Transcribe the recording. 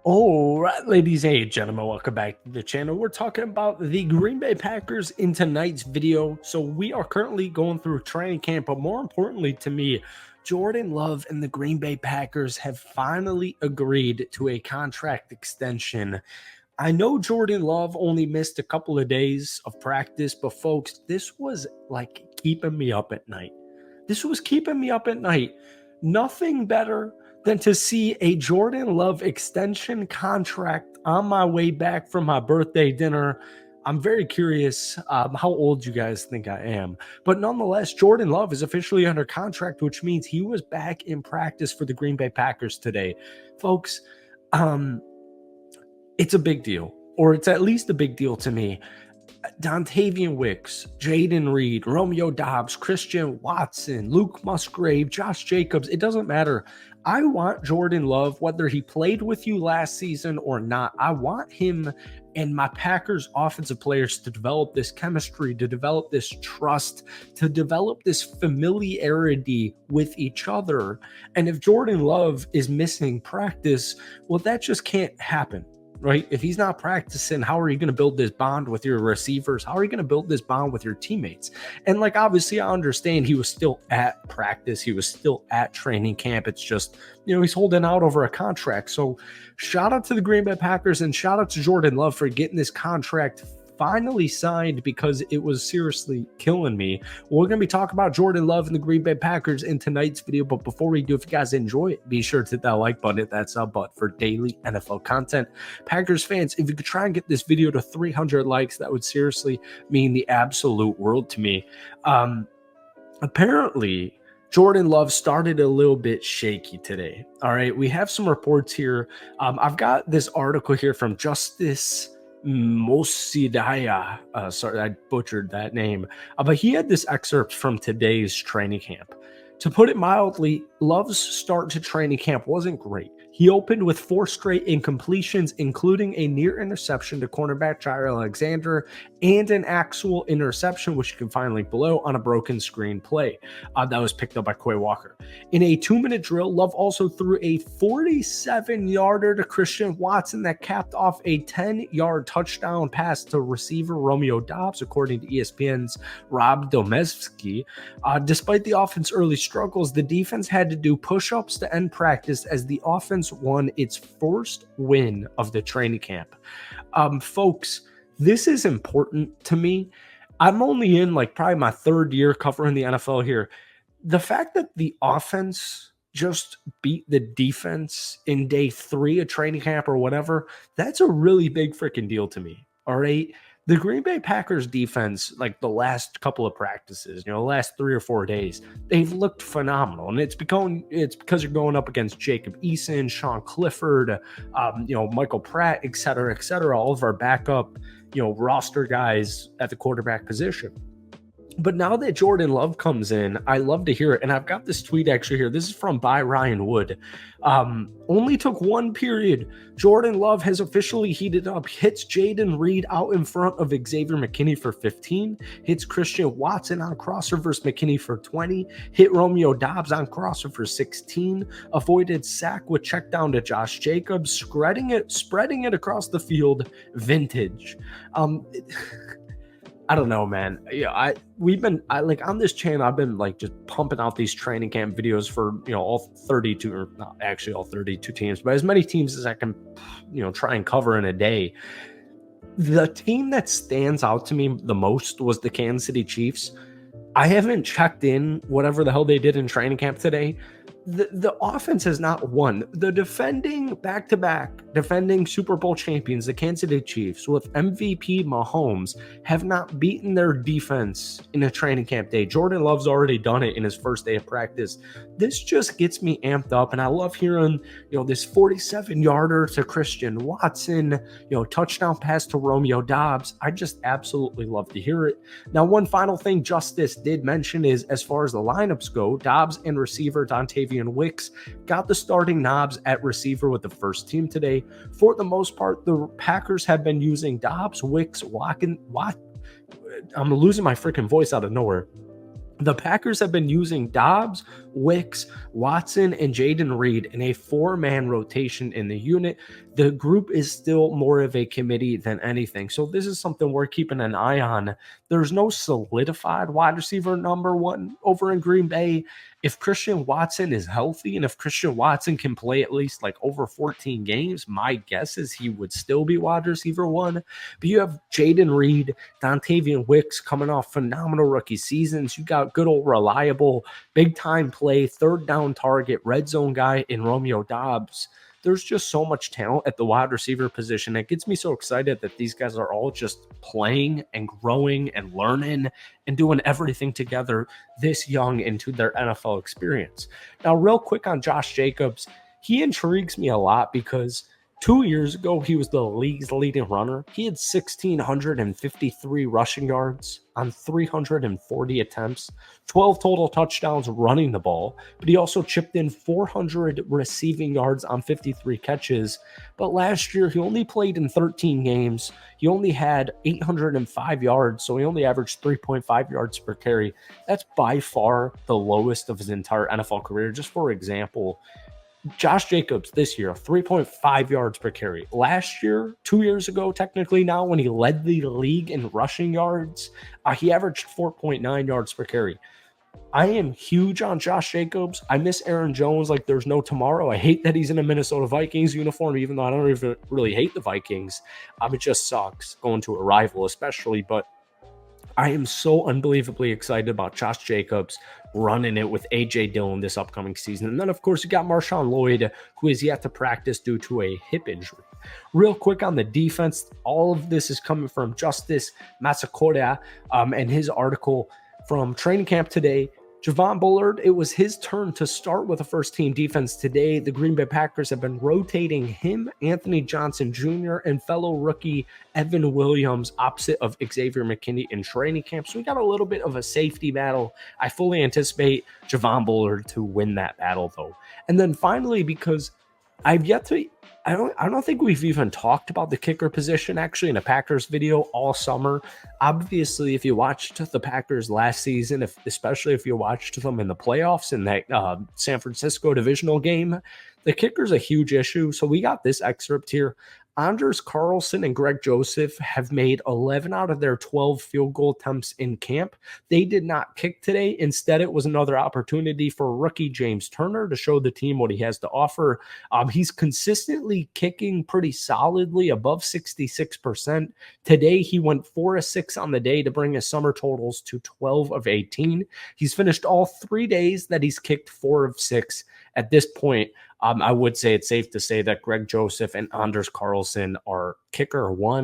All right, ladies and gentlemen, welcome back to the channel. We're talking about the Green Bay Packers in tonight's video. So we are currently going through training camp, but more importantly to me, Jordan Love and the Green Bay Packers have finally agreed to a contract extension. I know Jordan Love only missed a couple of days of practice, but folks, this was like keeping me up at night. This was keeping me up at night. Nothing better than to see a Jordan Love extension contract on my way back from my birthday dinner. I'm very curious how old you guys think I am. But nonetheless, Jordan Love is officially under contract, which means he was back in practice for the Green Bay Packers today. Folks, it's a big deal, or it's at least a big deal to me. Dontavian Wicks, Jaden Reed, Romeo Doubs, Christian Watson, Luke Musgrave, Josh Jacobs, it doesn't matter. I want Jordan Love, whether he played with you last season or not. I want him and my Packers offensive players to develop this chemistry, to develop this trust, to develop this familiarity with each other. And if Jordan Love is missing practice, well, that just can't happen. Right? If he's not practicing, how are you going to build this bond with your receivers? How are you going to build this bond with your teammates? And like, obviously, I understand he was still at practice. He was still at training camp. It's just, he's holding out over a contract. So shout out to the Green Bay Packers and shout out to Jordan Love for getting this contract finally signed, because it was seriously killing me. We're going to be talking about Jordan Love and the Green Bay Packers in tonight's video. But before we do, if you guys enjoy it, be sure to hit that like button, hit that sub button for daily NFL content. Packers fans, if you could try and get this video to 300 likes, that would seriously mean the absolute world to me. Apparently, Jordan Love started a little bit shaky today. All right, we have some reports here. I've got this article here from Justice Mosidaya. Sorry, I butchered that name. But he had this excerpt from today's training camp. To put it mildly, Love's start to training camp wasn't great. He opened with 4 straight incompletions, including a near interception to cornerback Jair Alexander and an actual interception, which you can find linked below, on a broken screen play that was picked up by Quay Walker. In a 2-minute drill, Love also threw a 47-yarder to Christian Watson that capped off a 10-yard touchdown pass to receiver Romeo Doubs, according to ESPN's Rob Domesky. Despite the offense's early struggles, the defense had to do push-ups to end practice as the offense won its first win of the training camp. Folks, this is important to me. I'm only in probably my 3rd year covering the NFL here. The fact that the offense just beat the defense in day 3 of training camp or whatever, that's a really big freaking deal to me. All right. The Green Bay Packers defense, the last couple of practices, the last 3 or 4 days, they've looked phenomenal. And it's because you're going up against Jacob Eason, Sean Clifford, Michael Pratt, et cetera, all of our backup, roster guys at the quarterback position. But now that Jordan Love comes in, I love to hear it. And I've got this tweet actually here. This is from by Ryan Wood. Only took 1 period. Jordan Love has officially heated up. Hits Jaden Reed out in front of Xavier McKinney for 15. Hits Christian Watson on crosser versus McKinney for 20. Hit Romeo Doubs on crosser for 16. Avoided sack with check down to Josh Jacobs. Spreading it across the field. Vintage. I don't know, man. Yeah, we've been on this channel. I've been just pumping out these training camp videos for all 32, or not actually all 32 teams, but as many teams as I can, try and cover in a day. The team that stands out to me the most was the Kansas City Chiefs. I haven't checked in whatever the hell they did in training camp today. The offense has not won. The back-to-back defending Super Bowl champions, the Kansas City Chiefs, with MVP Mahomes, have not beaten their defense in a training camp day. Jordan Love's already done it in his first day of practice. This just gets me amped up, and I love hearing, this 47-yarder to Christian Watson, touchdown pass to Romeo Doubs. I just absolutely love to hear it. Now, one final thing Justice did mention is, as far as the lineups go, Doubs and receiver Dontavian Wicks got the starting knobs at receiver with the first team today. For the most part, the Packers have been using Doubs, Wicks, I'm losing my freaking voice out of nowhere. The Packers have been using Dobbs, Wicks, Watson, and Jaden Reed in a four-man rotation in the unit. The group is still more of a committee than anything. So this is something we're keeping an eye on. There's no solidified wide receiver number one over in Green Bay. If Christian Watson is healthy and if Christian Watson can play at least like over 14 games, my guess is he would still be wide receiver one. But you have Jaden Reed, Dontavian Wicks coming off phenomenal rookie seasons. You got good old reliable, big time play, third down target, red zone guy in Romeo Dobbs. There's just so much talent at the wide receiver position. It gets me so excited that these guys are all just playing and growing and learning and doing everything together this young into their NFL experience. Now, real quick on Josh Jacobs, he intrigues me a lot because 2 years ago, he was the league's leading runner. He had 1,653 rushing yards on 340 attempts, 12 total touchdowns running the ball, but he also chipped in 400 receiving yards on 53 catches. But last year, he only played in 13 games. He only had 805 yards, so he only averaged 3.5 yards per carry. That's by far the lowest of his entire NFL career. Just for example, Josh Jacobs this year, 3.5 yards per carry. Last year, 2 years ago, technically now, when he led the league in rushing yards, he averaged 4.9 yards per carry. I am huge on Josh Jacobs. I miss Aaron Jones like there's no tomorrow. I hate that he's in a Minnesota Vikings uniform, even though I don't even really hate the Vikings. It just sucks going to a rival, especially. But I am so unbelievably excited about Josh Jacobs running it with A.J. Dillon this upcoming season. And then, of course, you got Marshawn Lloyd, who is yet to practice due to a hip injury. Real quick on the defense, all of this is coming from Justice Massakoda and his article from training camp today. Javon Bullard, it was his turn to start with a first-team defense today. The Green Bay Packers have been rotating him, Anthony Johnson Jr., and fellow rookie Evan Williams opposite of Xavier McKinney in training camp. So we got a little bit of a safety battle. I fully anticipate Javon Bullard to win that battle, though. And then finally, because I've yet to... I don't think we've even talked about the kicker position actually in a Packers video all summer. Obviously, if you watched the Packers last season, especially if you watched them in the playoffs in that San Francisco divisional game, the kicker's a huge issue. So we got this excerpt here. Anders Carlson and Greg Joseph have made 11 out of their 12 field goal attempts in camp. They did not kick today. Instead, it was another opportunity for rookie James Turner to show the team what he has to offer. He's consistently kicking pretty solidly above 66%. Today, he went 4 of 6 on the day to bring his summer totals to 12 of 18. He's finished all 3 days that he's kicked 4 of 6. At this point, I would say it's safe to say that Greg Joseph and Anders Carlson are kicker one